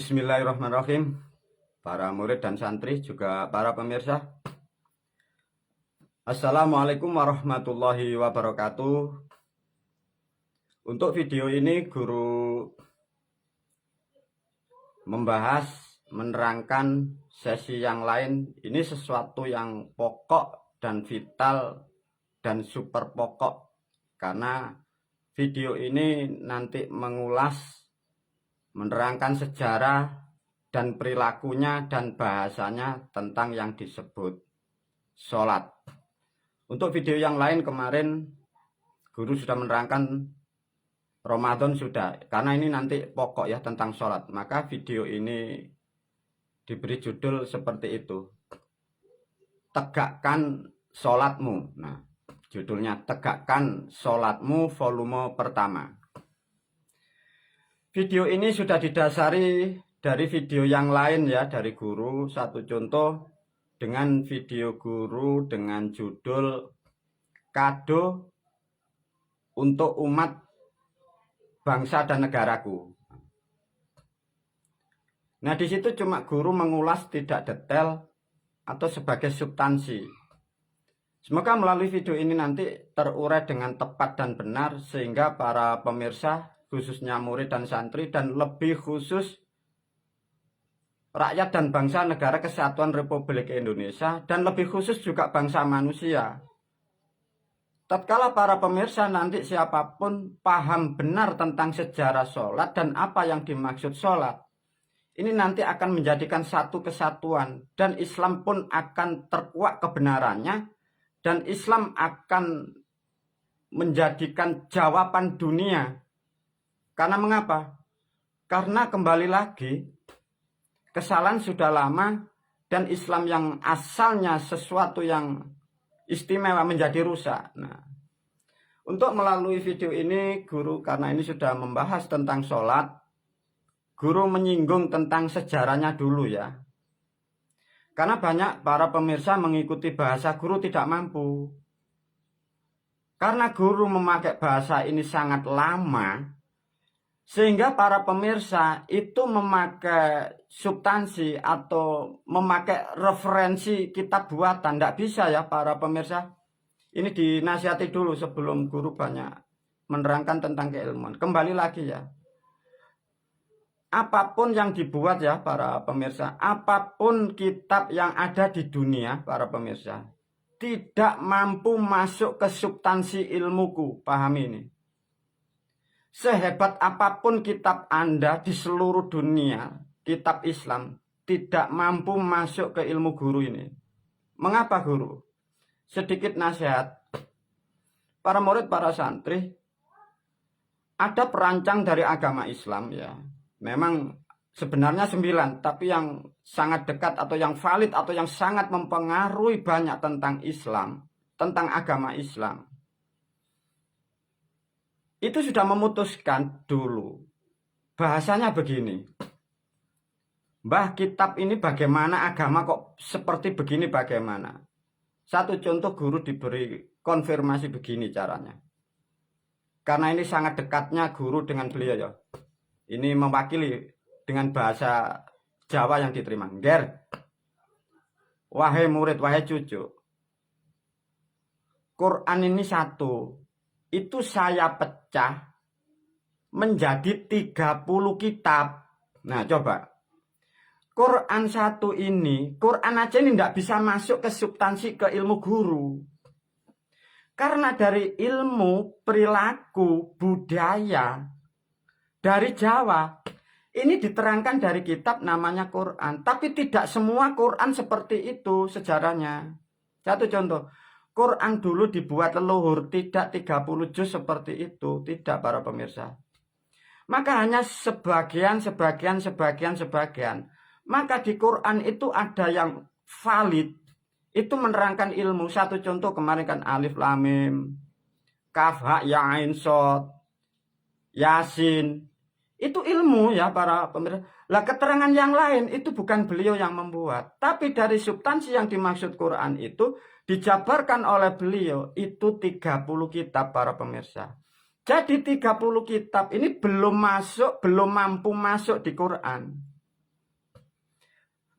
Bismillahirrahmanirrahim. Para murid dan santri juga para pemirsa. Assalamualaikum warahmatullahi wabarakatuh. Untuk video ini guru menerangkan sesi yang lain. Ini sesuatu yang pokok dan vital dan super pokok. Karena video ini nanti menerangkan sejarah dan perilakunya dan bahasanya tentang yang disebut sholat. Untuk video yang lain kemarin guru sudah menerangkan Ramadan sudah, karena ini nanti pokok ya tentang sholat, maka video ini diberi judul seperti itu, Tegakkan Sholatmu. Nah, judulnya Tegakkan Sholatmu volume pertama. Video ini sudah didasari dari video yang lain ya, dari guru. Satu contoh dengan video guru dengan judul Kado untuk Umat Bangsa dan Negaraku. Nah, di situ cuma guru mengulas tidak detail atau sebagai substansi. Semoga melalui video ini nanti terurai dengan tepat dan benar sehingga para pemirsa, khususnya murid dan santri, dan lebih khusus rakyat dan bangsa negara kesatuan Republik Indonesia, dan lebih khusus juga bangsa manusia. Tatkala para pemirsa nanti siapapun paham benar tentang sejarah sholat dan apa yang dimaksud sholat, ini nanti akan menjadikan satu kesatuan, dan Islam pun akan terkuak kebenarannya, dan Islam akan menjadikan jawaban dunia. Karena mengapa? Karena kembali lagi, kesalahan sudah lama, dan Islam yang asalnya sesuatu yang istimewa menjadi rusak. Nah, untuk melalui video ini, guru karena ini sudah membahas tentang sholat, guru menyinggung tentang sejarahnya dulu ya. Karena banyak para pemirsa mengikuti bahasa guru tidak mampu. Karena guru memakai bahasa ini sangat lama, sehingga para pemirsa itu memakai substansi atau memakai referensi kitab buatan. Tidak bisa ya para pemirsa. Ini dinasihati dulu sebelum guru banyak menerangkan tentang keilmuan. Kembali lagi ya. Apapun yang dibuat ya para pemirsa. Apapun kitab yang ada di dunia para pemirsa. Tidak mampu masuk ke substansi ilmuku. Pahami ini. Sehebat apapun kitab Anda di seluruh dunia, kitab Islam, tidak mampu masuk ke ilmu guru ini. Mengapa guru? Sedikit nasihat. Para murid, para santri, ada perancang dari agama Islam ya. Memang sebenarnya 9, tapi yang sangat dekat atau yang valid atau yang sangat mempengaruhi banyak tentang Islam, tentang agama Islam. Itu sudah memutuskan dulu. Bahasanya begini. Mbah, kitab ini bagaimana, agama kok seperti begini bagaimana? Satu contoh guru diberi konfirmasi begini caranya. Karena ini sangat dekatnya guru dengan beliau ya. Ini mewakili dengan bahasa Jawa yang diterima. Ger, wahai murid, wahai cucu. Quran ini satu. Itu saya pecah menjadi 30 kitab. Nah coba, Quran satu ini, Quran aja ini tidak bisa masuk ke substansi, ke ilmu guru. Karena dari ilmu, perilaku, budaya, dari Jawa, ini diterangkan dari kitab namanya Quran. Tapi tidak semua Quran seperti itu sejarahnya. Satu contoh. Quran dulu dibuat leluhur, tidak 30 juz seperti itu, tidak para pemirsa. Maka hanya sebagian. Maka di Quran itu ada yang valid, itu menerangkan ilmu. Satu contoh kemarin kan Alif Lam Mim, Kaf Ha Ya Ain Shad, Yasin. Itu ilmu ya para pemirsa. Lah keterangan yang lain itu bukan beliau yang membuat, tapi dari substansi yang dimaksud Quran itu dijabarkan oleh beliau itu 30 kitab para pemirsa. Jadi 30 kitab ini belum mampu masuk di Quran.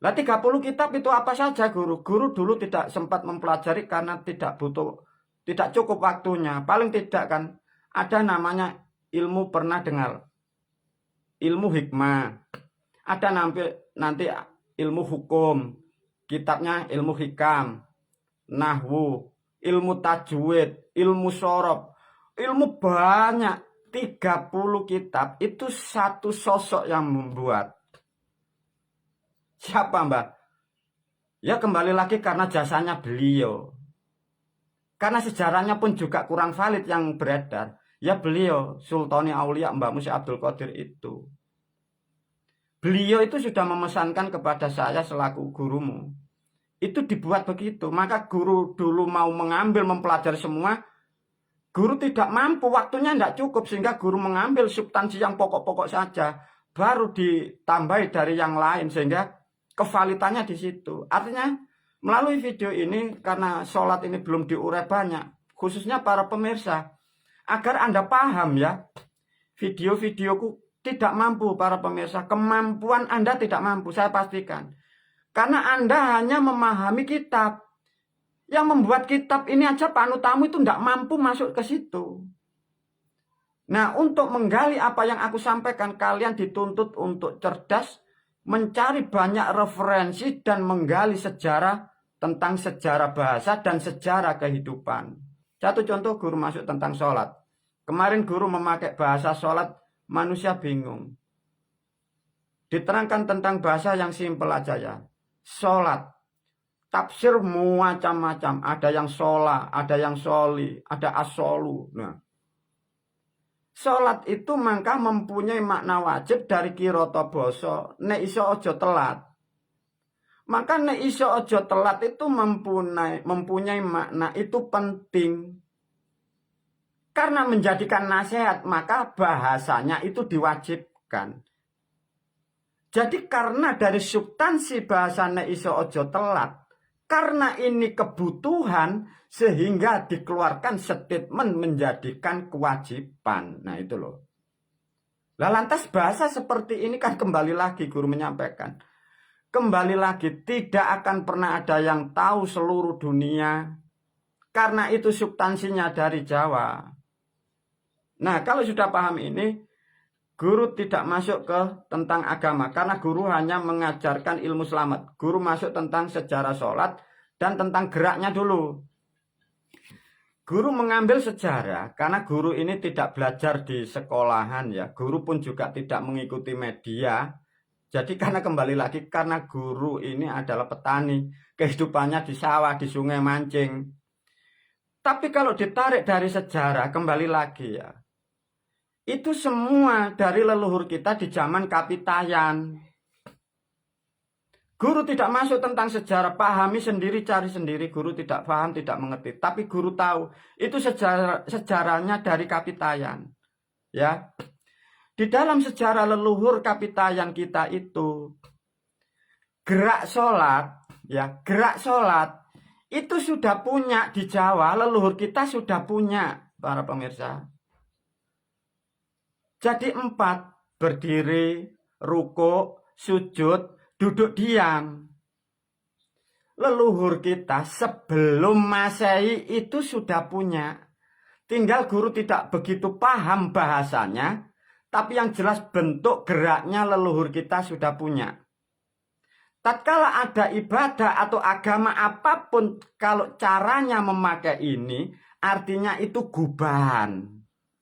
Lah 30 kitab itu apa saja guru? Guru dulu tidak sempat mempelajari karena tidak cukup waktunya. Paling tidak kan ada namanya ilmu, pernah dengar ilmu hikmah. Ada nanti ilmu hukum, kitabnya ilmu hikam, nahwu, ilmu tajwid, ilmu sorob, ilmu banyak. 30 kitab itu satu sosok yang membuat. Siapa Mbak? Ya kembali lagi karena jasanya beliau. Karena sejarahnya pun juga kurang valid yang beredar. Ya beliau, Sultani Aulia Mbah Musi Abdul Qadir itu. Beliau itu sudah memesankan kepada saya selaku gurumu. Itu dibuat begitu. Maka guru dulu mau mengambil, mempelajari semua. Guru tidak mampu, waktunya tidak cukup. Sehingga guru mengambil substansi yang pokok-pokok saja. Baru ditambahi dari yang lain. Sehingga kevalitannya di situ. Artinya melalui video ini, karena sholat ini belum diurai banyak. Khususnya para pemirsa. Agar Anda paham ya. Video-videoku tidak mampu para pemirsa. Kemampuan Anda tidak mampu, saya pastikan. Karena Anda hanya memahami kitab. Yang membuat kitab ini aja panutamu itu tidak mampu masuk ke situ. Nah, untuk menggali apa yang aku sampaikan, kalian dituntut untuk cerdas, mencari banyak referensi dan menggali sejarah tentang sejarah bahasa dan sejarah kehidupan. Satu contoh guru masuk tentang sholat. Kemarin guru memakai bahasa sholat, manusia bingung. Diterangkan tentang bahasa yang simpel aja ya. Sholat. Tafsir macam-macam. Ada yang sholat, ada yang sholi, ada as-sholu. Nah, sholat itu maka mempunyai makna wajib dari kirata basa. Nek iso ojo telat. Maka nek iso ojo telat itu mempunyai makna itu penting. Karena menjadikan nasihat, maka bahasanya itu diwajibkan. Jadi karena dari substansi bahasa nek iso ojo telat, karena ini kebutuhan, sehingga dikeluarkan statement menjadikan kewajiban. Nah itu loh. Lah lantas bahasa seperti ini kan kembali lagi guru menyampaikan. Kembali lagi tidak akan pernah ada yang tahu seluruh dunia. Karena itu substansinya dari Jawa. Nah kalau sudah paham ini, guru tidak masuk ke tentang agama. Karena guru hanya mengajarkan ilmu selamat. Guru masuk tentang sejarah sholat dan tentang geraknya dulu. Guru mengambil sejarah karena guru ini tidak belajar di sekolahan ya. Guru pun juga tidak mengikuti media. Jadi karena kembali lagi karena guru ini adalah petani. Kehidupannya di sawah, di sungai mancing. Tapi kalau ditarik dari sejarah kembali lagi ya. Itu semua dari leluhur kita di zaman Kapitayan. Guru tidak masuk tentang sejarah, pahami sendiri, cari sendiri. Guru tidak paham, tidak mengerti. Tapi guru tahu, itu sejarahnya dari Kapitayan. Ya, di dalam sejarah leluhur Kapitayan kita itu, gerak sholat, ya, gerak sholat, itu sudah punya di Jawa, leluhur kita sudah punya, para pemirsa. Jadi 4, berdiri, rukuk, sujud, duduk diam. Leluhur kita sebelum Masehi itu sudah punya. Tinggal guru tidak begitu paham bahasanya, tapi yang jelas bentuk geraknya leluhur kita sudah punya. Tatkala ada ibadah atau agama apapun, kalau caranya memakai ini, artinya itu gubahan.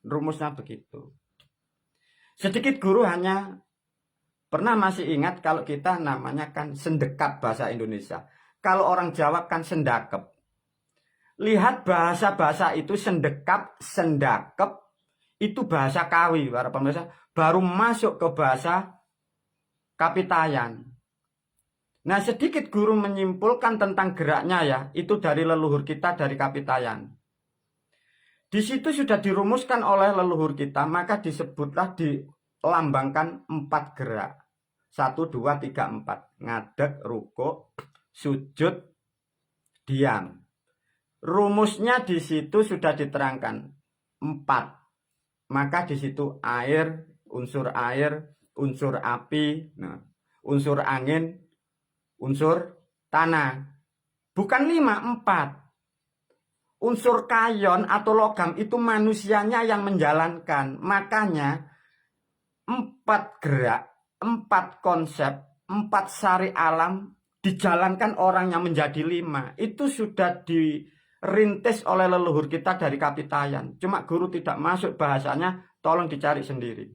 Rumusnya begitu. Sedikit guru hanya pernah masih ingat kalau kita namanya kan sendekap bahasa Indonesia. Kalau orang Jawa kan sendakep. Lihat bahasa-bahasa itu sendekap, sendakep, itu bahasa Kawi para pemirsa. Baru masuk ke bahasa Kapitayan. Nah sedikit guru menyimpulkan tentang geraknya ya. Itu dari leluhur kita dari Kapitayan. Di situ sudah dirumuskan oleh leluhur kita, maka disebutlah dilambangkan 4 gerak. 1, 2, 3, 4. Ngadeg, rukuk, sujud, diam. Rumusnya di situ sudah diterangkan 4. Maka di situ air, unsur api, nah, unsur angin, unsur tanah. Bukan 5, 4. Unsur kayon atau logam itu manusianya yang menjalankan. Makanya 4 gerak, 4 konsep, 4 sari alam dijalankan orangnya menjadi 5. Itu sudah dirintis oleh leluhur kita dari Kapitayan. Cuma guru tidak masuk bahasanya, tolong dicari sendiri.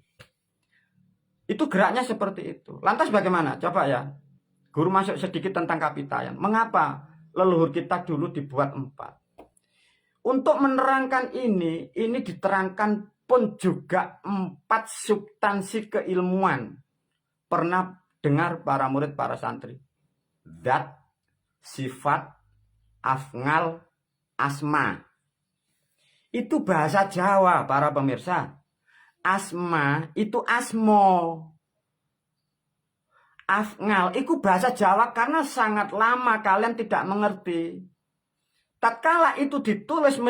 Itu geraknya seperti itu. Lantas bagaimana? Coba ya. Guru masuk sedikit tentang Kapitayan. Mengapa leluhur kita dulu dibuat 4? Untuk menerangkan ini diterangkan pun juga 4 substansi keilmuan. Pernah dengar para murid, para santri? Zat, sifat, afngal, asma. Itu bahasa Jawa, para pemirsa. Asma itu asmo. Afngal itu bahasa Jawa karena sangat lama kalian tidak mengerti. Tatkala itu ditulis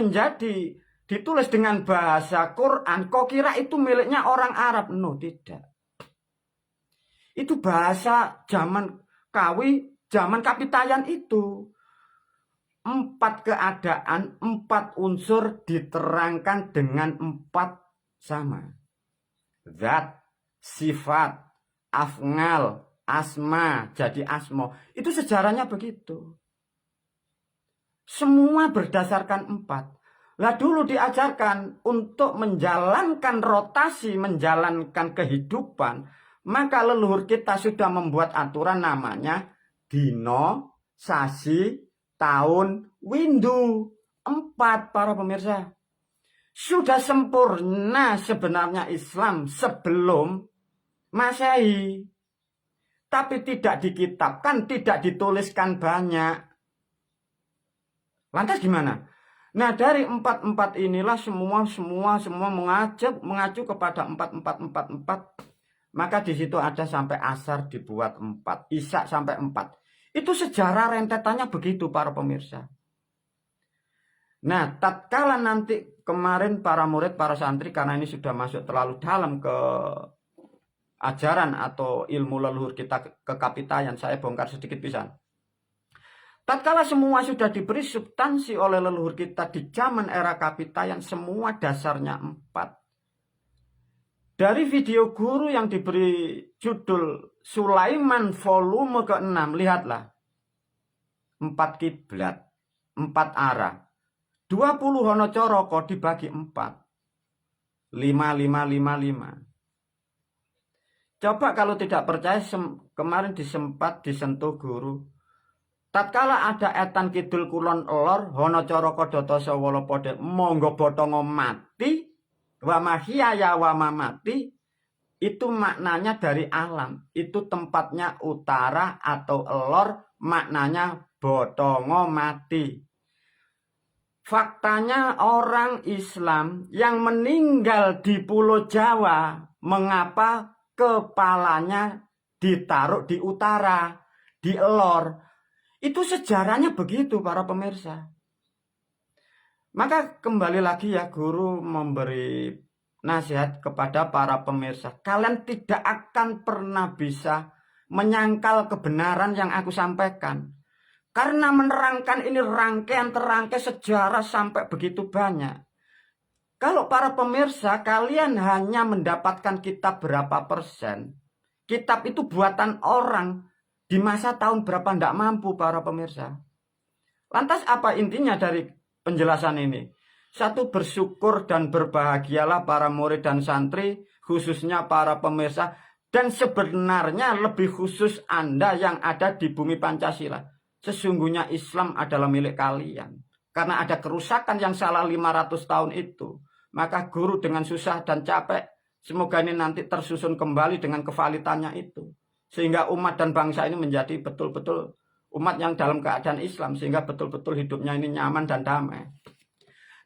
dengan bahasa Quran, kok kira itu miliknya orang Arab? No, tidak. Itu bahasa zaman Kapitayan itu. 4 keadaan, 4 unsur diterangkan dengan 4 sama. Zat, sifat, afngal, asma, jadi asmo. Itu sejarahnya begitu. Semua berdasarkan 4. Lah dulu diajarkan untuk menjalankan rotasi, menjalankan kehidupan, maka leluhur kita sudah membuat aturan namanya dino, sasi, tahun, windu. 4, para pemirsa. Sudah sempurna sebenarnya Islam sebelum Masehi. Tapi tidak dikitabkan, tidak dituliskan banyak. Lantas gimana? Nah, dari 4 inilah semua mengacu kepada 4. Maka di situ ada sampai asar dibuat 4, isya sampai 4. Itu sejarah rentetannya begitu, para pemirsa. Nah, tatkala nanti kemarin para murid, para santri, karena ini sudah masuk terlalu dalam ke ajaran atau ilmu leluhur kita ke Kapitayan, saya bongkar sedikit pisan. Tatkala semua sudah diberi substansi oleh leluhur kita di zaman era Kapitayan, semua dasarnya 4. Dari video guru yang diberi judul Sulaiman volume ke-6, lihatlah. 4 kiblat, 4 arah. 20 hono coroko dibagi 4. 5, 5, 5, 5. Coba kalau tidak percaya, kemarin disentuh guru. Tatkala ada etan kidul kulon lor, hono coroko doto sawolo pode, monggo botongo mati, wa mahiyaya wa mamati, itu maknanya dari alam. Itu tempatnya utara atau lor, maknanya botongo mati. Faktanya orang Islam yang meninggal di Pulau Jawa, mengapa kepalanya ditaruh di utara, di lor? Itu sejarahnya begitu, para pemirsa. Maka kembali lagi ya, guru memberi nasihat kepada para pemirsa. Kalian tidak akan pernah bisa menyangkal kebenaran yang aku sampaikan. Karena menerangkan ini rangkaian terangkai sejarah sampai begitu banyak. Kalau para pemirsa, kalian hanya mendapatkan kitab berapa persen. Kitab itu buatan orang. Di masa tahun berapa tidak mampu, para pemirsa. Lantas apa intinya dari penjelasan ini? 1, bersyukur dan berbahagialah para murid dan santri, khususnya para pemirsa, dan sebenarnya lebih khusus Anda yang ada di bumi Pancasila. Sesungguhnya Islam adalah milik kalian. Karena ada kerusakan yang salah 500 tahun itu. Maka guru dengan susah dan capek, semoga ini nanti tersusun kembali dengan kevalitannya itu. Sehingga umat dan bangsa ini menjadi betul-betul umat yang dalam keadaan Islam. Sehingga betul-betul hidupnya ini nyaman dan damai.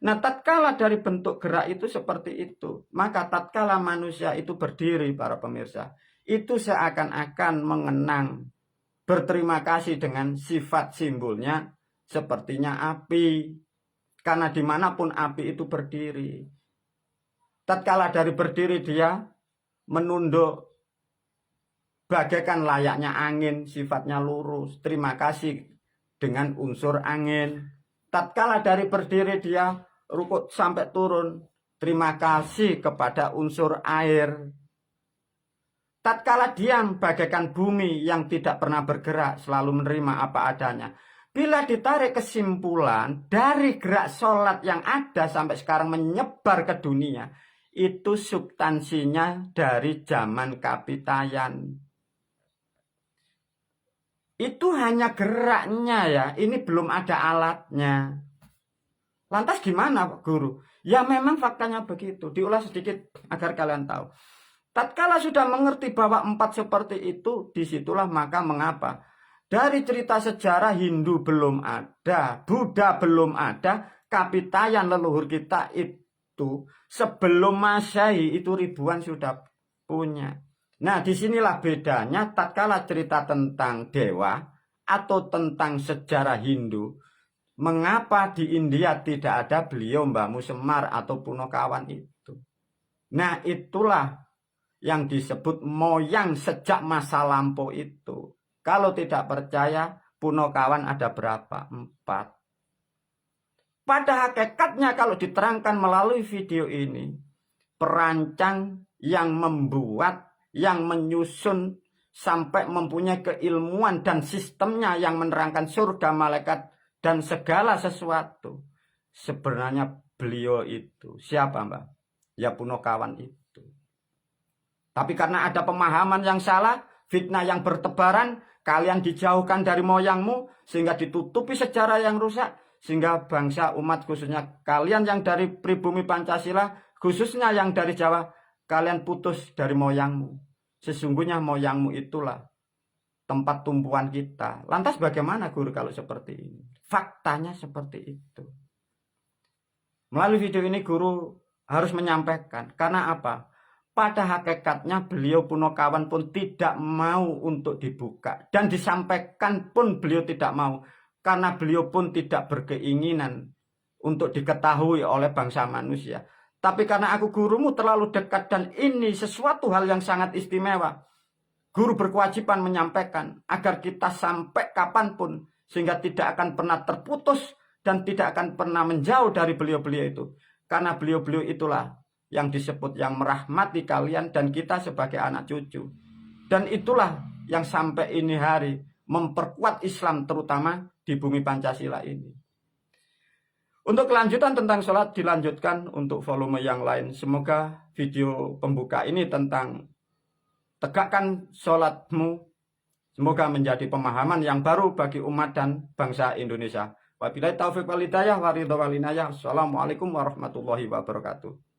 Nah, tatkala dari bentuk gerak itu seperti itu, maka tatkala manusia itu berdiri, para pemirsa, itu seakan-akan mengenang, berterima kasih dengan sifat simbolnya sepertinya api. Karena dimanapun api itu berdiri. Tatkala dari berdiri dia menunduk bagaikan layaknya angin, sifatnya lurus. Terima kasih dengan unsur angin. Tatkala dari berdiri dia rukuk sampai turun, terima kasih kepada unsur air. Tatkala diam bagaikan bumi yang tidak pernah bergerak, selalu menerima apa adanya. Bila ditarik kesimpulan dari gerak sholat yang ada sampai sekarang menyebar ke dunia, itu substansinya dari zaman Kapitayan. Itu hanya geraknya ya, ini belum ada alatnya. Lantas gimana guru? Ya memang faktanya begitu, diulas sedikit agar kalian tahu. Tatkala sudah mengerti bahwa 4 seperti itu, disitulah maka mengapa dari cerita sejarah Hindu belum ada, Buddha belum ada, Kapitayan leluhur kita itu sebelum Masehi itu ribuan sudah punya. Nah, disinilah bedanya tatkala cerita tentang dewa atau tentang sejarah Hindu. Mengapa di India tidak ada beliau Mbamu Semar atau Punokawan itu? Nah, itulah yang disebut moyang sejak masa lampau itu. Kalau tidak percaya, Punokawan ada berapa? 4. Pada hakikatnya kalau diterangkan melalui video ini, perancang yang membuat, yang menyusun sampai mempunyai keilmuan dan sistemnya yang menerangkan surga, malaikat dan segala sesuatu, sebenarnya beliau itu siapa, Mbak? Ya Punokawan itu. Tapi karena ada pemahaman yang salah, fitnah yang bertebaran, kalian dijauhkan dari moyangmu sehingga ditutupi sejarah yang rusak, sehingga bangsa umat khususnya kalian yang dari pribumi Pancasila, khususnya yang dari Jawa, kalian putus dari moyangmu. Sesungguhnya moyangmu itulah tempat tumpuan kita. Lantas bagaimana guru kalau seperti ini? Faktanya seperti itu. Melalui video ini guru harus menyampaikan. Karena apa? Pada hakikatnya beliau Punokawan pun tidak mau untuk dibuka. Dan disampaikan pun beliau tidak mau. Karena beliau pun tidak berkeinginan untuk diketahui oleh bangsa manusia. Tapi karena aku gurumu terlalu dekat dan ini sesuatu hal yang sangat istimewa, guru berkewajiban menyampaikan agar kita sampai kapanpun sehingga tidak akan pernah terputus dan tidak akan pernah menjauh dari beliau-beliau itu. Karena beliau-beliau itulah yang disebut yang merahmati kalian dan kita sebagai anak cucu. Dan itulah yang sampai ini hari memperkuat Islam terutama di bumi Pancasila ini. Untuk kelanjutan tentang sholat dilanjutkan untuk volume yang lain. Semoga video pembuka ini tentang tegakkan sholatmu, semoga menjadi pemahaman yang baru bagi umat dan bangsa Indonesia. Wabillahi taufiq wal hidayah wa ridha wal inayah. Assalamualaikum warahmatullahi wabarakatuh.